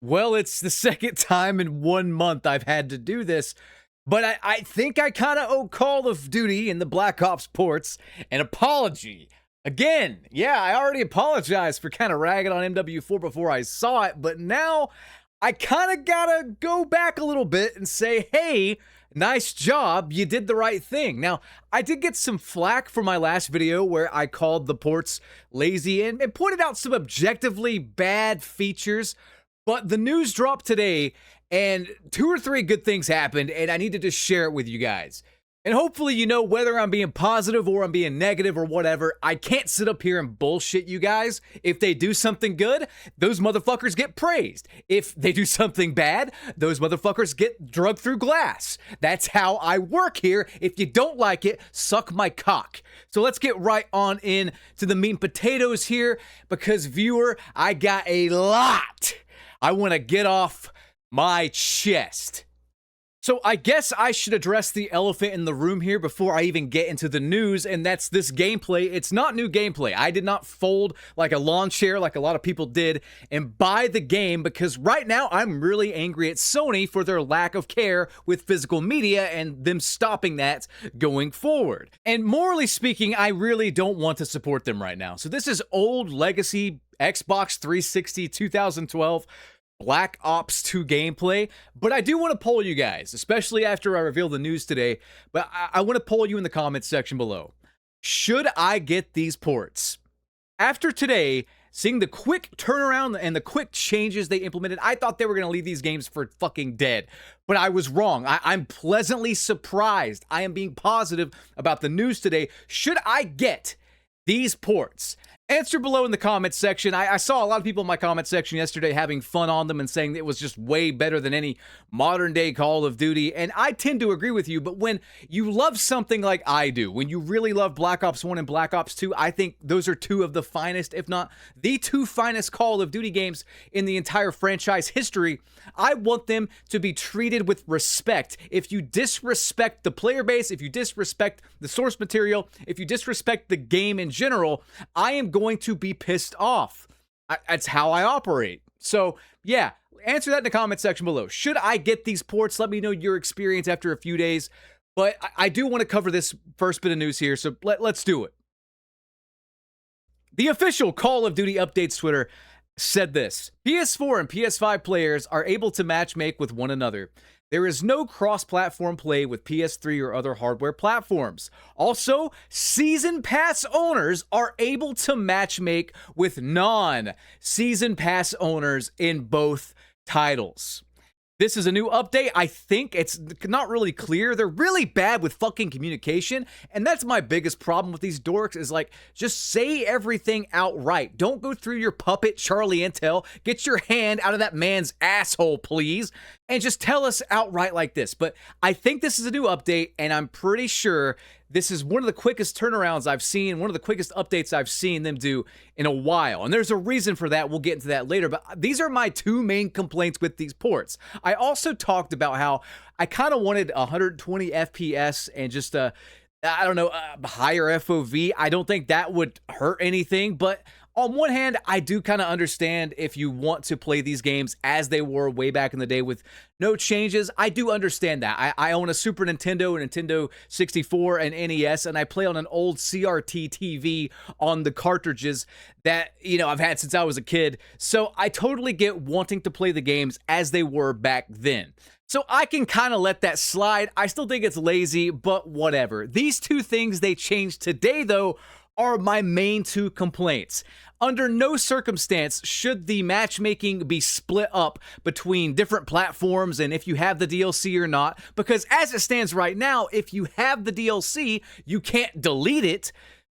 Well, it's the second time in 1 month I've had to do this, but I think I kind of owe Call of Duty and the Black Ops ports an apology. Again, yeah, I already apologized for kind of ragging on MW4 before I saw it, but now I kind of gotta go back a little bit and say, hey, nice job, you did the right thing. Now, I did get some flack for my last video where I called the ports lazy and pointed out some objectively bad features. But the news dropped today, and 2 or 3 good things happened, and I needed to share it with you guys. And hopefully you know whether I'm being positive or I'm being negative or whatever, I can't sit up here and bullshit you guys. If they do something good, those motherfuckers get praised. If they do something bad, those motherfuckers get drugged through glass. That's how I work here. If you don't like it, suck my cock. So let's get right on in to the meat and potatoes here, because viewer, I got a lot I want to get off my chest. So I guess I should address the elephant in the room here before I even get into the news, and that's this gameplay. It's not new gameplay. I did not fold like a lawn chair like a lot of people did and buy the game, because right now I'm really angry at Sony for their lack of care with physical media and them stopping that going forward. And morally speaking, I really don't want to support them right now. So this is old legacy Xbox 360 2012 Black Ops 2 gameplay, but I do want to poll you guys, especially after I reveal the news today, but I want to poll you in the comments section below. Should I get these ports? After today, seeing the quick turnaround and the quick changes they implemented, I thought they were going to leave these games for fucking dead, but I was wrong. I'm pleasantly surprised. I am being positive about the news today. Should I get these ports? Answer below in the comments section. I saw a lot of people in my comment section yesterday having fun on them and saying it was just way better than any modern day Call of Duty. And I tend to agree with you, but when you love something like I do, when you really love Black Ops 1 and Black Ops 2, I think those are two of the finest, if not the two finest Call of Duty games in the entire franchise history. I want them to be treated with respect. If you disrespect the player base, if you disrespect the source material, if you disrespect the game in general, I am going to be pissed off. That's how I operate. So yeah, answer that in the comment section below. Should I get these ports? Let me know your experience after a few days. But I do want to cover this first bit of news here, so let's do it. The official Call of Duty Updates Twitter said this: PS4 and PS5 players are able to matchmake with one another. There is no cross-platform play with PS3 or other hardware platforms. Also, Season Pass owners are able to matchmake with non-Season Pass owners in both titles. This is a new update. I think it's not really clear. They're really bad with fucking communication, and that's my biggest problem with these dorks is like, just say everything outright. Don't go through your puppet Charlie Intel. Get your hand out of that man's asshole, please, and just tell us outright like this. But I think this is a new update, and I'm pretty sure this is one of the quickest turnarounds I've seen, one of the quickest updates I've seen them do in a while. And there's a reason for that. We'll get into that later. But these are my two main complaints with these ports. I also talked about how I kind of wanted 120 FPS and just I don't know, higher FOV. I don't think that would hurt anything, but on one hand, I do kind of understand if you want to play these games as they were way back in the day with no changes. I do understand that. I own a Super Nintendo, a Nintendo 64, and NES, and I play on an old CRT TV on the cartridges that, you know, I've had since I was a kid. So I totally get wanting to play the games as they were back then. So I can kind of let that slide. I still think it's lazy, but whatever. These two things they changed today, though, are my main two complaints. Under no circumstance should the matchmaking be split up between different platforms and if you have the DLC or not, because as it stands right now, if you have the DLC, you can't delete it.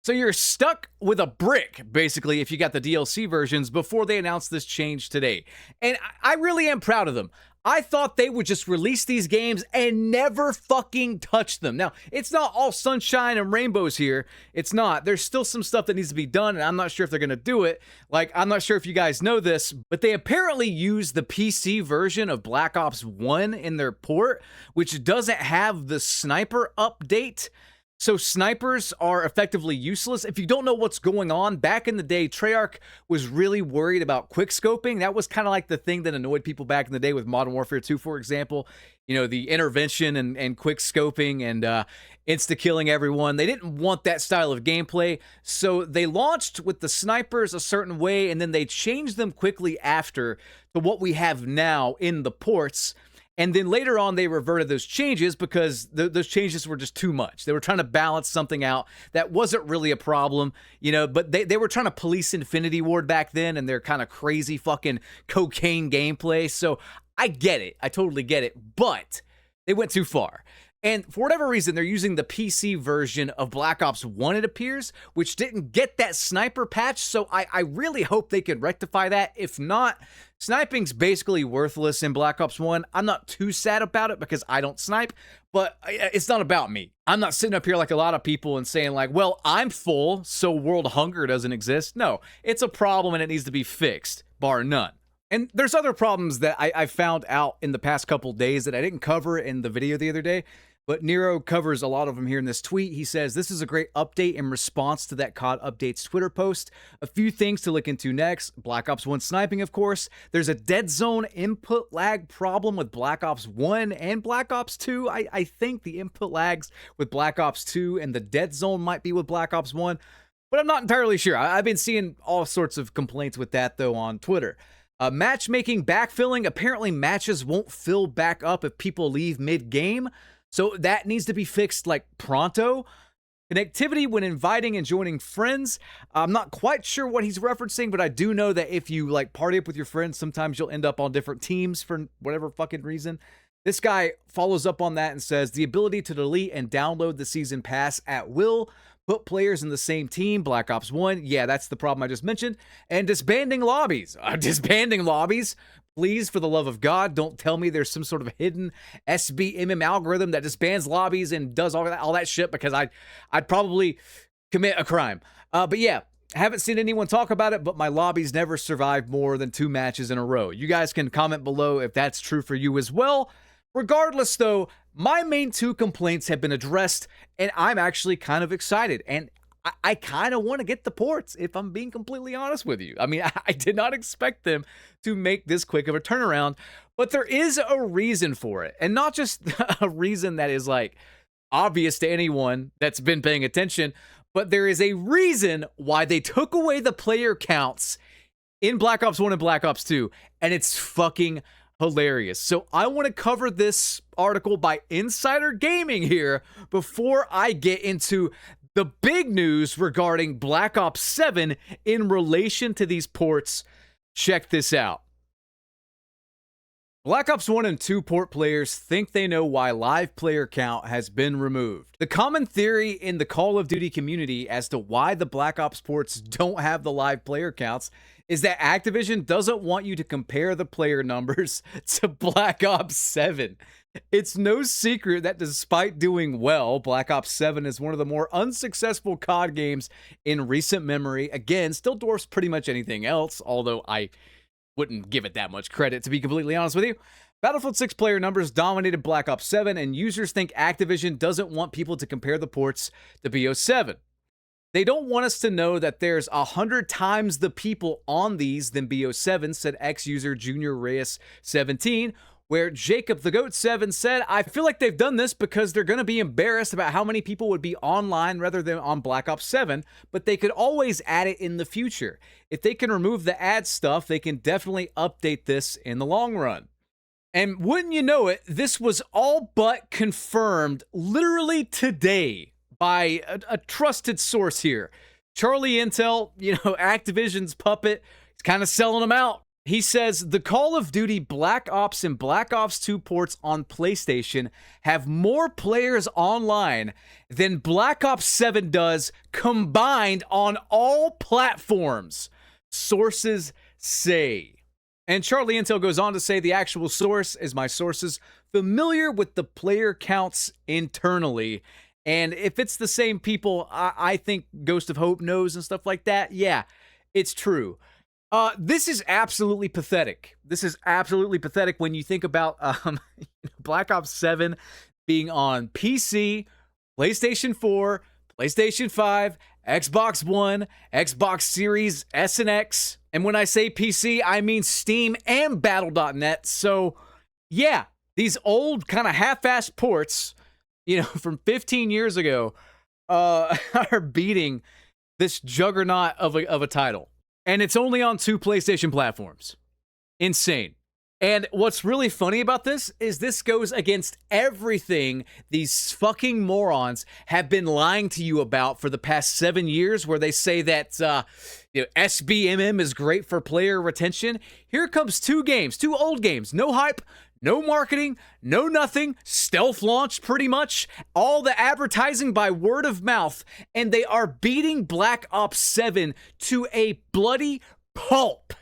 So you're stuck with a brick, basically, if you got the DLC versions before they announced this change today. And I really am proud of them. I thought they would just release these games and never fucking touch them. Now, it's not all sunshine and rainbows here. It's not. There's still some stuff that needs to be done, and I'm not sure if they're going to do it. Like, I'm not sure if you guys know this, but they apparently use the PC version of Black Ops 1 in their port, which doesn't have the sniper update. So snipers are effectively useless. If you don't know what's going on, back in the day, Treyarch was really worried about quick scoping. That was kind of like the thing that annoyed people back in the day with Modern Warfare 2, for example. You know, the intervention and quick scoping and insta-killing everyone. They didn't want that style of gameplay, so they launched with the snipers a certain way, and then they changed them quickly after to what we have now in the ports. And then later on, they reverted those changes because those changes were just too much. They were trying to balance something out that wasn't really a problem, you know, but they were trying to police Infinity Ward back then and their kind of crazy fucking cocaine gameplay. So I get it. I totally get it. But they went too far. And for whatever reason, they're using the PC version of Black Ops 1, it appears, which didn't get that sniper patch. So I really hope they can rectify that. If not, sniping's basically worthless in Black Ops 1. I'm not too sad about it because I don't snipe, but it's not about me. I'm not sitting up here like a lot of people and saying like, well, I'm full, so world hunger doesn't exist. No, it's a problem and it needs to be fixed, bar none. And there's other problems that I found out in the past couple days that I didn't cover in the video the other day, but Nero covers a lot of them here in this tweet. He says, this is a great update in response to that COD Updates Twitter post. A few things to look into next. Black Ops 1 sniping, of course. There's a dead zone input lag problem with Black Ops 1 and Black Ops 2. I think the input lags with Black Ops 2 and the dead zone might be with Black Ops 1, but I'm not entirely sure. I've been seeing all sorts of complaints with that, though, on Twitter. Matchmaking backfilling. Apparently, matches won't fill back up if people leave mid-game. So that needs to be fixed like pronto. Connectivity when inviting and joining friends. I'm not quite sure what he's referencing, but I do know that if you like party up with your friends, sometimes you'll end up on different teams for whatever fucking reason. This guy follows up on that and says, the ability to delete and download the season pass at will. Put players in the same team, Black Ops 1. Yeah, that's the problem I just mentioned. And disbanding lobbies. Disbanding lobbies. Please, for the love of God, don't tell me there's some sort of hidden SBMM algorithm that disbands lobbies and does all that shit, because I'd probably commit a crime. But yeah, haven't seen anyone talk about it, but my lobbies never survived more than 2 matches in a row. You guys can comment below if that's true for you as well. Regardless, though, my main 2 complaints have been addressed, and I'm actually kind of excited. And I kind of want to get the ports, if I'm being completely honest with you. I mean, I did not expect them to make this quick of a turnaround, but there is a reason for it. And not just a reason that is like obvious to anyone that's been paying attention, but there is a reason why they took away the player counts in Black Ops 1 and Black Ops 2, and it's fucking hilarious. So I want to cover this article by Insider Gaming here before I get into the big news regarding Black Ops 7 in relation to these ports. Check this out. Black Ops 1 and 2 port players think they know why live player count has been removed. The common theory in the Call of Duty community as to why the Black Ops ports don't have the live player counts is that Activision doesn't want you to compare the player numbers to Black Ops 7. It's no secret that despite doing well, Black Ops 7 is one of the more unsuccessful COD games in recent memory. Again, still dwarfs pretty much anything else, although I wouldn't give it that much credit, to be completely honest with you. Battlefield 6 player numbers dominated Black Ops 7, and users think Activision doesn't want people to compare the ports to BO7. They don't want us to know that there's 100 times the people on these than BO7, said ex-user Junior Reyes 17, where Jacob the Goat 7 said, I feel like they've done this because they're going to be embarrassed about how many people would be online rather than on Black Ops 7, but they could always add it in the future. If they can remove the ad stuff, they can definitely update this in the long run. And wouldn't you know it, this was all but confirmed literally today by a trusted source here. Charlie Intel, Activision's puppet, he's kind of selling them out. He says the Call of Duty Black Ops and Black Ops 2 ports on PlayStation have more players online than Black Ops 7 does combined on all platforms, sources say. And Charlie Intel goes on to say the actual source is my sources familiar with the player counts internally. And if it's the same people, I think Ghost of Hope knows and stuff like that. Yeah, it's true. This is absolutely pathetic. This is absolutely pathetic when you think about Black Ops 7 being on PC PlayStation 4, PlayStation 5, Xbox One, Xbox Series S and X. And when I say PC, I mean Steam and Battle.net. So, yeah, these old kind of half-assed ports, from 15 years ago, are beating this juggernaut of a title. And it's only on 2 PlayStation platforms. Insane. And what's really funny about this is this goes against everything these fucking morons have been lying to you about for the past 7 years, where they say that SBMM is great for player retention. Here comes 2 old games, no hype, no marketing, no nothing, stealth launched pretty much, all the advertising by word of mouth, and they are beating Black Ops 7 to a bloody pulp.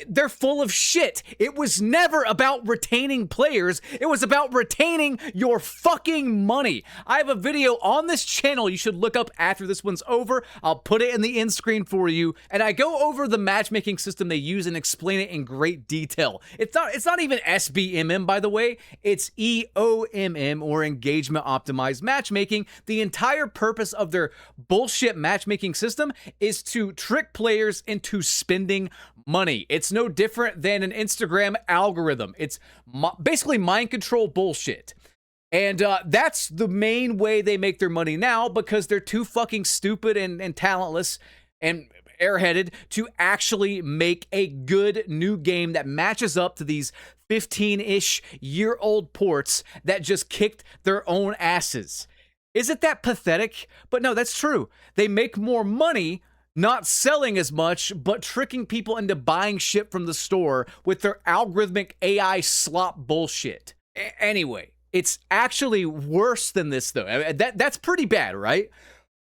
They're full of shit. It was never about retaining players. It was about retaining your fucking money. I have a video on this channel you should look up after this one's over. I'll put it in the end screen for you. And I go over the matchmaking system they use and explain it in great detail. It's not even SBMM, by the way. It's EOMM, or Engagement Optimized Matchmaking. The entire purpose of their bullshit matchmaking system is to trick players into spending money. It's no different than an Instagram algorithm. It's basically mind control bullshit. And that's the main way they make their money now, because they're too fucking stupid and talentless and airheaded to actually make a good new game that matches up to these 15-ish year-old ports that just kicked their own asses. Isn't that pathetic? But no, that's true. They make more money not selling as much, but tricking people into buying shit from the store with their algorithmic AI slop bullshit. Anyway, it's actually worse than this, though. That's pretty bad, right?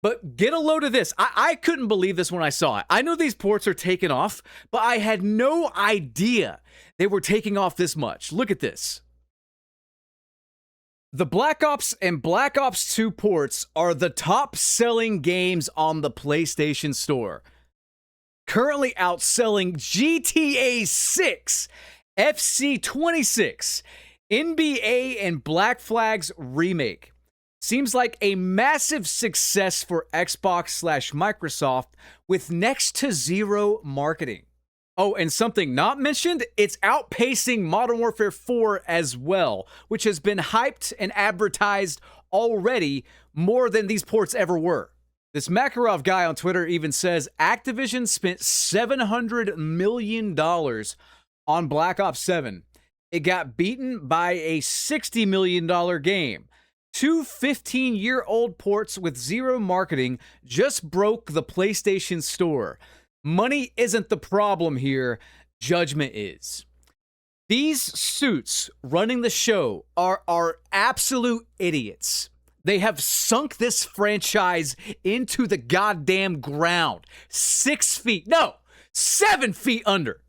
But get a load of this. I couldn't believe this when I saw it. I know these ports are taking off, but I had no idea they were taking off this much. Look at this. The Black Ops and Black Ops 2 ports are the top-selling games on the PlayStation Store, currently outselling GTA 6, FC 26, NBA, and Black Flag's remake. Seems like a massive success for Xbox/Microsoft with next to zero marketing. Oh, and something not mentioned, it's outpacing Modern Warfare 4 as well, which has been hyped and advertised already more than these ports ever were. This Makarov guy on Twitter even says Activision spent $700 million on Black Ops 7. It got beaten by a $60 million game. 2 15-year-old ports with zero marketing just broke the PlayStation Store. Money isn't the problem here, judgment is. These suits running the show are absolute idiots. They have sunk this franchise into the goddamn ground. 7 feet under.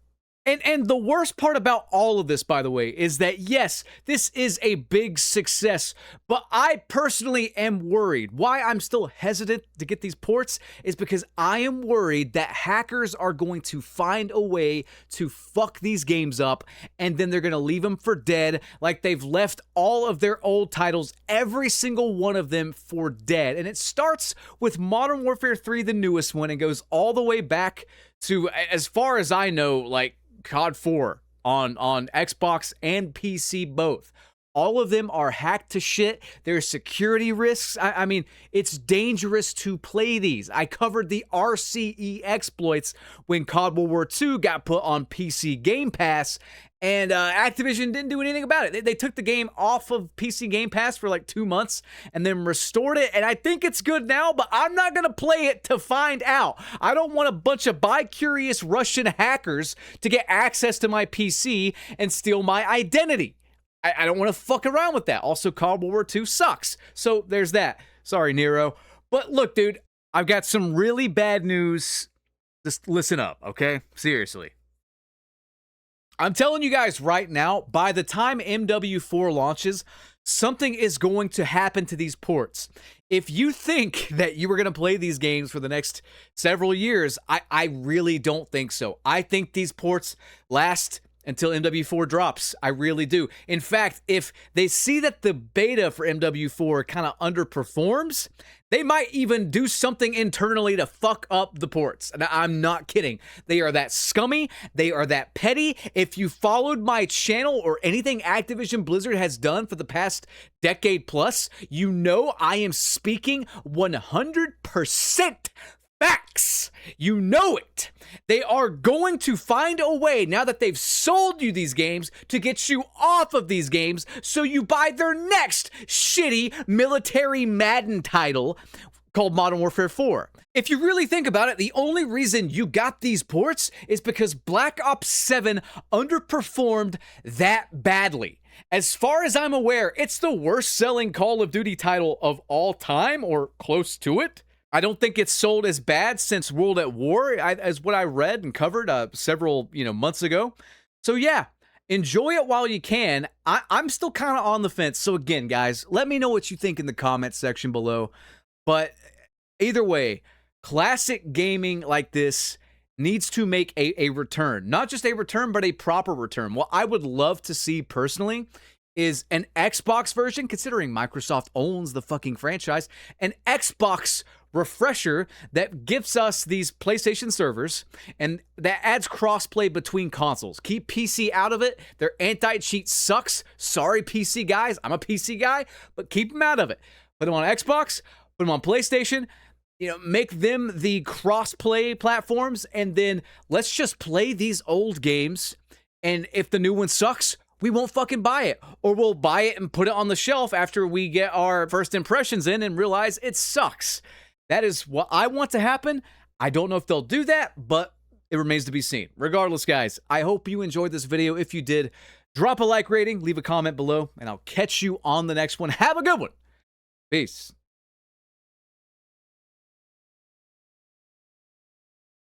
And the worst part about all of this, by the way, is that yes, this is a big success, but I personally am worried. Why I'm still hesitant to get these ports is because I am worried that hackers are going to find a way to fuck these games up, and then they're going to leave them for dead, like they've left all of their old titles, every single one of them, for dead. And it starts with Modern Warfare 3, the newest one, and goes all the way back to, as far as I know, like COD 4 on Xbox and PC both. All of them are hacked to shit. There's security risks. I mean, it's dangerous to play these. I covered the RCE exploits when COD World War II got put on PC Game Pass, and Activision didn't do anything about it. They took the game off of PC Game Pass for like 2 months and then restored it, and I think it's good now, but I'm not going to play it to find out. I don't want a bunch of bi-curious Russian hackers to get access to my PC and steal my identity. I don't want to fuck around with that. Also, COD World War II sucks. So there's that. Sorry, Nero. But look, dude, I've got some really bad news. Just listen up, okay? Seriously. I'm telling you guys right now, by the time MW4 launches, something is going to happen to these ports. If you think that you were going to play these games for the next several years, I really don't think so. I think these ports last until MW4 drops. I really do. In fact, if they see that the beta for MW4 kind of underperforms, they might even do something internally to fuck up the ports. And I'm not kidding. They are that scummy. They are that petty. If you followed my channel or anything Activision Blizzard has done for the past decade plus, you know I am speaking 100% facts. You know it. They are going to find a way, now that they've sold you these games, to get you off of these games so you buy their next shitty military Madden title called Modern Warfare 4. If you really think about it, the only reason you got these ports is because Black Ops 7 underperformed that badly. As far as I'm aware, it's the worst selling Call of Duty title of all time, or close to it. I don't think it's sold as bad since World at War, as what I read and covered several months ago. So yeah, enjoy it while you can. I'm still kind of on the fence. So again, guys, let me know what you think in the comments section below. But either way, classic gaming like this needs to make a return. Not just a return, but a proper return. What I would love to see personally is an Xbox version, considering Microsoft owns the fucking franchise, an Xbox refresher that gives us these PlayStation servers and that adds crossplay between consoles. Keep PC out of it. Their anti-cheat sucks. Sorry, PC guys. I'm a PC guy, but keep them out of it. Put them on Xbox, put them on PlayStation, make them the cross-play platforms, and then let's just play these old games, and if the new one sucks, we won't fucking buy it. Or we'll buy it and put it on the shelf after we get our first impressions in and realize it sucks. That is what I want to happen. I don't know if they'll do that, but it remains to be seen. Regardless, guys, I hope you enjoyed this video. If you did, drop a like rating, leave a comment below, and I'll catch you on the next one. Have a good one. Peace.